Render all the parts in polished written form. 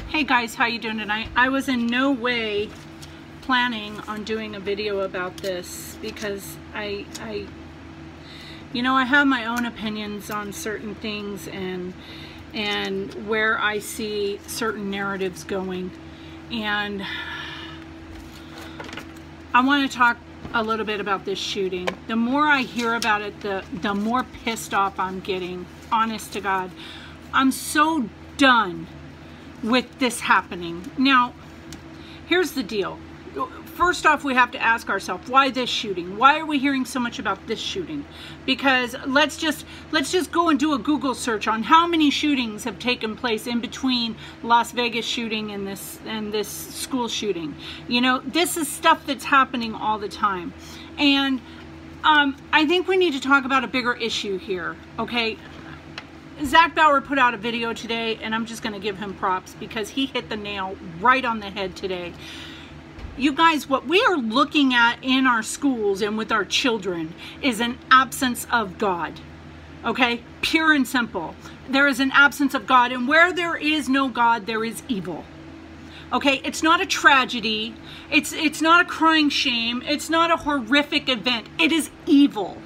Hey guys, how you doing tonight? I was in no way planning on doing a video about this because I have my own opinions on certain things and where I see certain narratives going, and I want to talk a little bit about this shooting. The more I hear about it, the more pissed off I'm getting. Honest to God, I'm so done with this happening. Now, here's the deal. First off, we have to ask ourselves, why this shooting? Why are we hearing so much about this shooting? Because let's just go and do a Google search on how many shootings have taken place in between Las Vegas shooting and this school shooting. You know, this is stuff that's happening all the time. And I think we need to talk about a bigger issue here, okay? Zach Bauer put out a video today, and I'm just going to give him props because he hit the nail right on the head today. You guys, what we are looking at in our schools and with our children is an absence of God, okay? Pure and simple. There is an absence of God, and where there is no God, there is evil. Okay, it's not a tragedy. It's not a crying shame. It's not a horrific event. It is evil.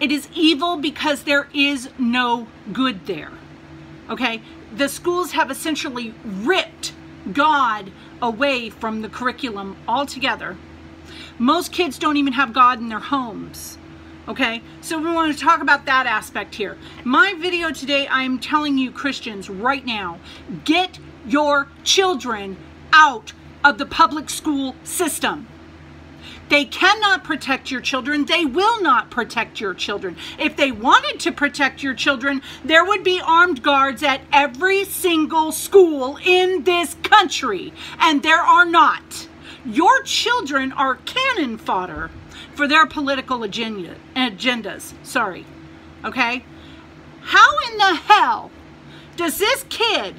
It is evil because there is no good there, okay? The schools have essentially ripped God away from the curriculum altogether. Most kids don't even have God in their homes, okay? So we want to talk about that aspect here. My video today, I'm telling you Christians right now, get your children out of the public school system. They cannot protect your children. They will not protect your children. If they wanted to protect your children, there would be armed guards at every single school in this country, and there are not. Your children are cannon fodder for their political agendas. Sorry, okay? How in the hell does this kid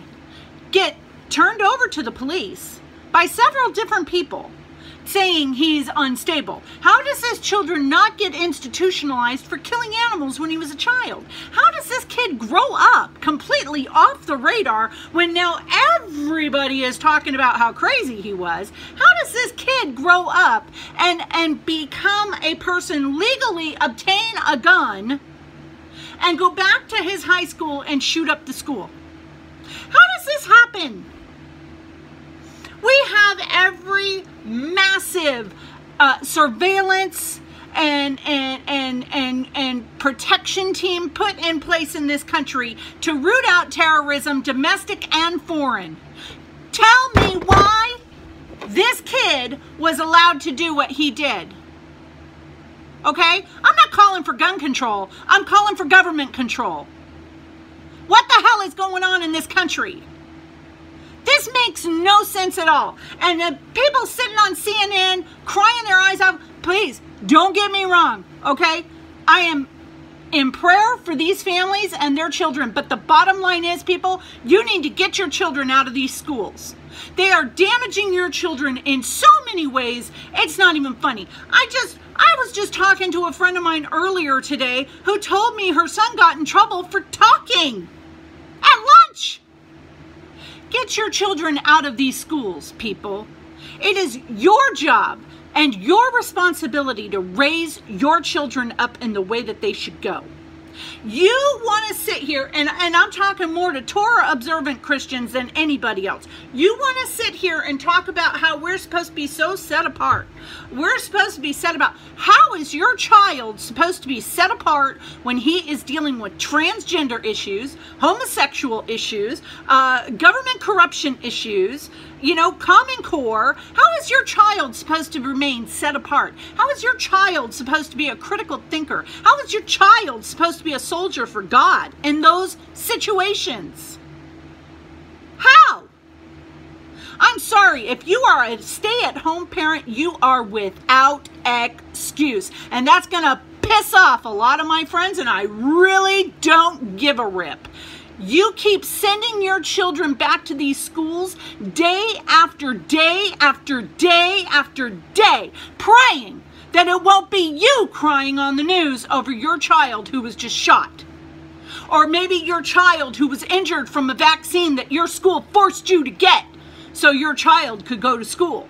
get turned over to the police by several different people saying he's unstable? How does this children not get institutionalized for killing animals when he was a child? How does this kid grow up completely off the radar when now everybody is talking about how crazy he was? How does this kid grow up and become a person, legally obtain a gun, and go back to his high school and shoot up the school? How does this happen? We have every massive surveillance and protection team put in place in this country to root out terrorism, domestic and foreign. Tell me why this kid was allowed to do what he did. Okay? I'm not calling for gun control. I'm calling for government control. What the hell is going on in this country? This makes no sense at all. And the people sitting on CNN crying their eyes out, please, don't get me wrong, okay? I am in prayer for these families and their children, but the bottom line is, people, you need to get your children out of these schools. They are damaging your children in so many ways, it's not even funny. I was just talking to a friend of mine earlier today who told me her son got in trouble for talking at lunch. Get your children out of these schools, people. It is your job and your responsibility to raise your children up in the way that they should go. You want to sit here, and I'm talking more to Torah observant Christians than anybody else. You want to sit here and talk about how we're supposed to be so set apart. We're supposed to be set about, how is your child supposed to be set apart when he is dealing with transgender issues, homosexual issues, government corruption issues, you know, Common Core? How is your child supposed to remain set apart? How is your child supposed to be a critical thinker? How is your child supposed to be a soldier for God in those situations? How? I'm sorry, if you are a stay-at-home parent, you are without excuse. And that's going to piss off a lot of my friends, and I really don't give a rip. You keep sending your children back to these schools day after day after day after day, praying that it won't be you crying on the news over your child who was just shot. Or maybe your child who was injured from a vaccine that your school forced you to get so your child could go to school.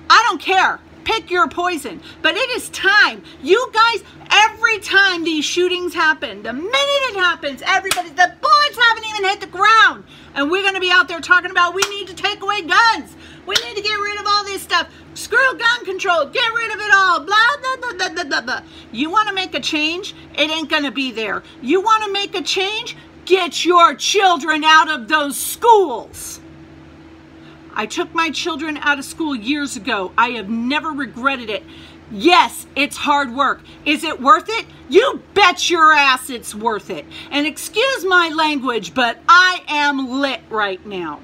I don't care. Pick your poison. But it is time. You guys, every time these shootings happen, the minute it happens, the bullets haven't even hit the ground. And we're going to be out there talking about we need to take away guns. We need to get rid of all this stuff. Screw gun control. Get rid of it all. Blah, blah, blah, blah, blah, blah, blah. You want to make a change? It ain't going to be there. You want to make a change? Get your children out of those schools. I took my children out of school years ago. I have never regretted it. Yes, it's hard work. Is it worth it? You bet your ass it's worth it. And excuse my language, but I am lit right now.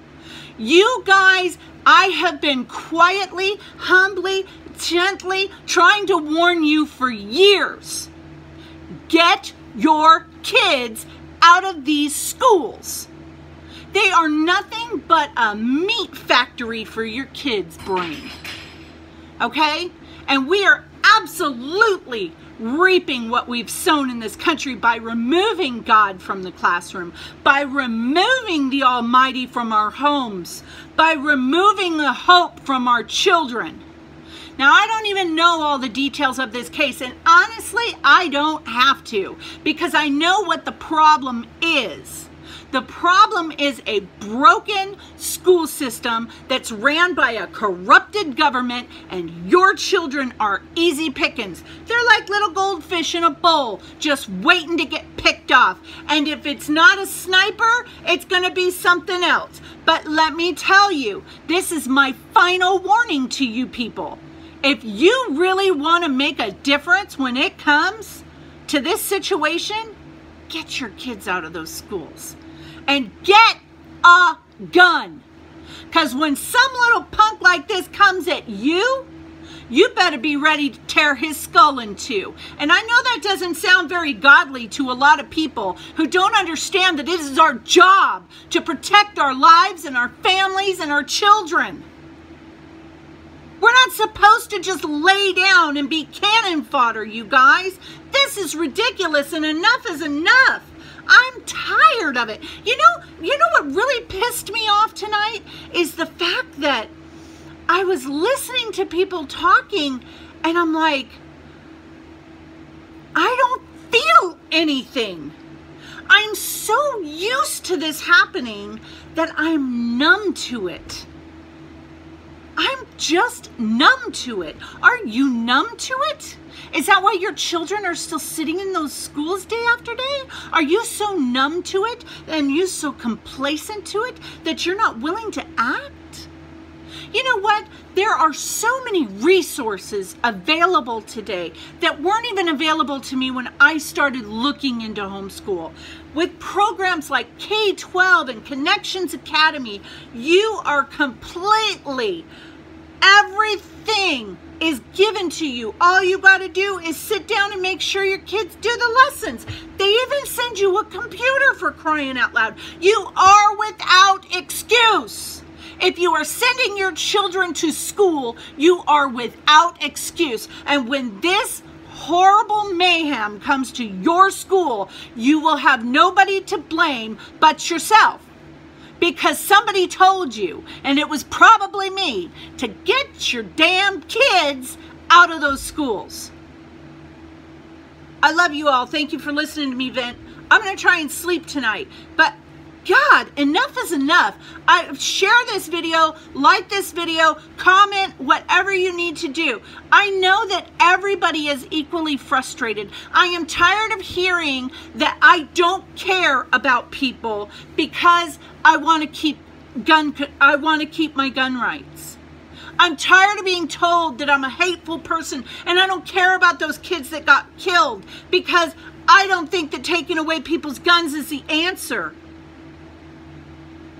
You guys, I have been quietly, humbly, gently trying to warn you for years. Get your kids out of these schools. They are nothing but a meat factory for your kids' brain. Okay? And we are absolutely reaping what we've sown in this country by removing God from the classroom, by removing the Almighty from our homes, by removing the hope from our children. Now, I don't even know all the details of this case, and honestly, I don't have to, because I know what the problem is. The problem is a broken school system that's ran by a corrupted government, and your children are easy pickings. They're like little goldfish in a bowl, just waiting to get picked off. And if it's not a sniper, it's going to be something else. But let me tell you, this is my final warning to you people. If you really want to make a difference when it comes to this situation, get your kids out of those schools. And get a gun. Because when some little punk like this comes at you, you better be ready to tear his skull in two. And I know that doesn't sound very godly to a lot of people who don't understand that it is our job to protect our lives and our families and our children. We're not supposed to just lay down and be cannon fodder, you guys. This is ridiculous, and enough is enough. I'm tired of it. You know what really pissed me off tonight is the fact that I was listening to people talking and I'm like, I don't feel anything. I'm so used to this happening that I'm numb to it. I'm just numb to it. Are you numb to it? Is that why your children are still sitting in those schools day after day? Are you so numb to it and you so complacent to it that you're not willing to act? You know what? There are so many resources available today that weren't even available to me when I started looking into homeschool. With programs like K-12 and Connections Academy, you are completely, everything is given to you. All you got to do is sit down and make sure your kids do the lessons. They even send you a computer, for crying out loud. You are without excuse. If you are sending your children to school, you are without excuse. And when this horrible mayhem comes to your school, you will have nobody to blame but yourself. Because somebody told you, and it was probably me, to get your damn kids out of those schools. I love you all. Thank you for listening to me vent. I'm going to try and sleep tonight. But God, enough is enough. Share this video, like this video, comment, whatever you need to do. I know that everybody is equally frustrated. I am tired of hearing that I don't care about people because I want to keep my gun rights. I'm tired of being told that I'm a hateful person and I don't care about those kids that got killed because I don't think that taking away people's guns is the answer.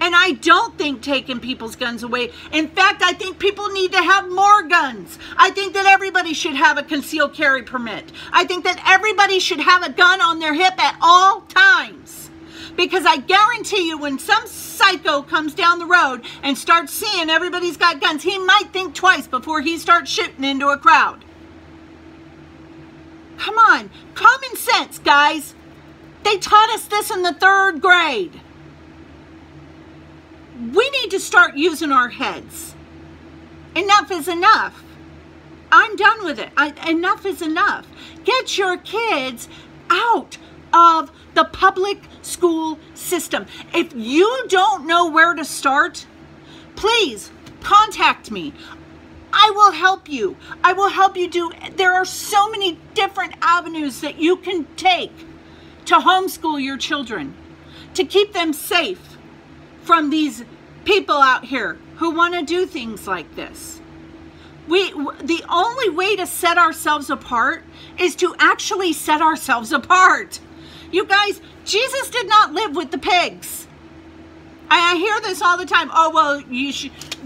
And I don't think taking people's guns away. In fact, I think people need to have more guns. I think that everybody should have a concealed carry permit. I think that everybody should have a gun on their hip at all times. Because I guarantee you when some psycho comes down the road and starts seeing everybody's got guns, he might think twice before he starts shooting into a crowd. Come on, common sense, guys. They taught us this in the 3rd grade. We need to start using our heads. Enough is enough. I'm done with it. Enough is enough. Get your kids out of the public school system. If you don't know where to start, please contact me. I will help you. I will help you do. There are so many different avenues that you can take to homeschool your children, to keep them safe from these people out here who want to do things like this. The only way to set ourselves apart is to actually set ourselves apart. You guys, Jesus did not live with the pigs. I hear this all the time. Oh, well,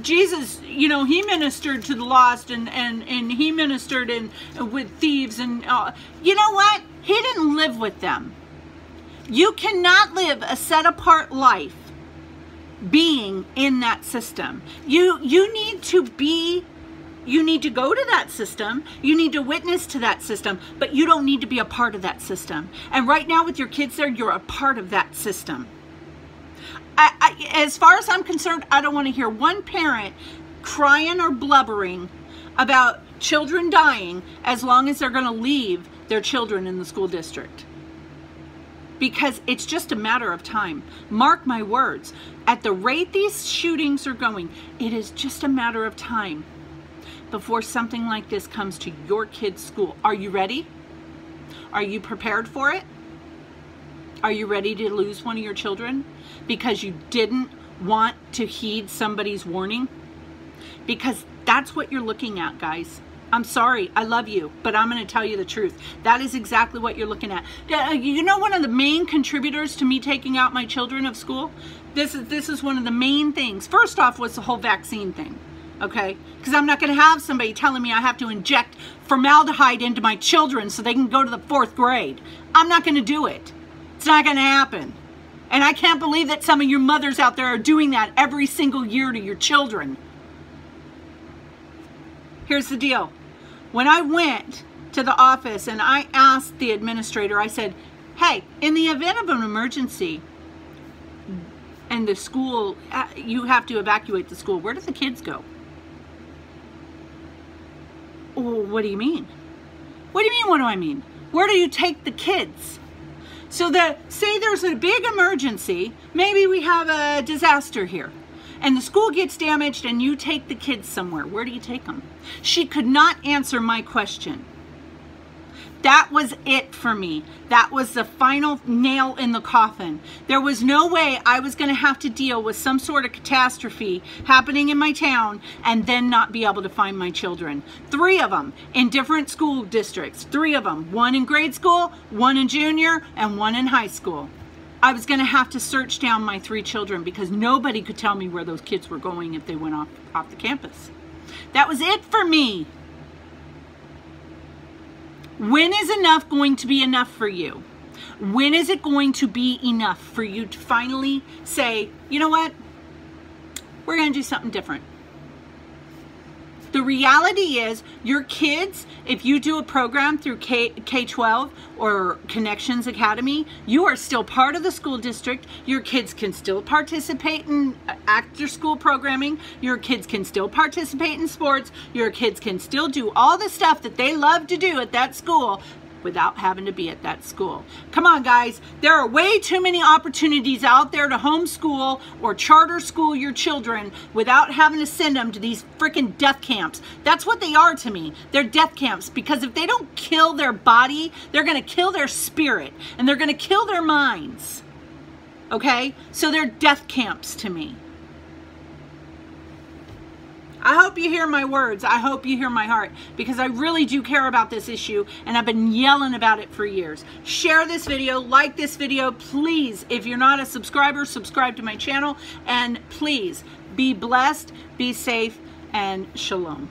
Jesus, you know, he ministered to the lost and he ministered with thieves. And you know what? He didn't live with them. You cannot live a set-apart life being in that system. You need to go to that system. You need to witness to that system, but you don't need to be a part of that system. And right now with your kids there, you're a part of that system. As far as I'm concerned, I don't want to hear one parent crying or blubbering about children dying as long as they're going to leave their children in the school district. Because it's just a matter of time. Mark my words. At the rate these shootings are going, it is just a matter of time before something like this comes to your kid's school. Are you ready? Are you prepared for it? Are you ready to lose one of your children because you didn't want to heed somebody's warning? Because that's what you're looking at, guys. I'm sorry, I love you, but I'm going to tell you the truth. That is exactly what you're looking at. You know, one of the main contributors to me taking out my children of school, this is one of the main things. First off was the whole vaccine thing, okay? Because I'm not going to have somebody telling me I have to inject formaldehyde into my children so they can go to the 4th grade. I'm not going to do it. It's not going to happen. And I can't believe that some of your mothers out there are doing that every single year to your children. Here's the deal. When I went to the office and I asked the administrator, I said, hey, in the event of an emergency and the school, you have to evacuate the school, where do the kids go? Oh, what do you mean? What do you mean, what do I mean? Where do you take the kids? So say there's a big emergency, maybe we have a disaster here, and the school gets damaged and you take the kids somewhere. Where do you take them? She could not answer my question. That was it for me. That was the final nail in the coffin. There was no way I was going to have to deal with some sort of catastrophe happening in my town and then not be able to find my children. 3 of them in different school districts. 3 of them. 1 in grade school, 1 in junior, and 1 in high school. I was going to have to search down my 3 children because nobody could tell me where those kids were going if they went off the campus. That was it for me. When is enough going to be enough for you? When is it going to be enough for you to finally say, you know what? We're going to do something different. The reality is your kids, if you do a program through K-12 or Connections Academy, you are still part of the school district. Your kids can still participate in after school programming. Your kids can still participate in sports. Your kids can still do all the stuff that they love to do at that school without having to be at that school. Come on, guys. There are way too many opportunities out there to homeschool or charter school your children without having to send them to these freaking death camps. That's what they are to me. They're death camps, because if they don't kill their body, they're going to kill their spirit and they're going to kill their minds. Okay? So they're death camps to me. I hope you hear my words. I hope you hear my heart, because I really do care about this issue and I've been yelling about it for years. Share this video, like this video, please. If you're not a subscriber, subscribe to my channel, and please be blessed, be safe, and shalom.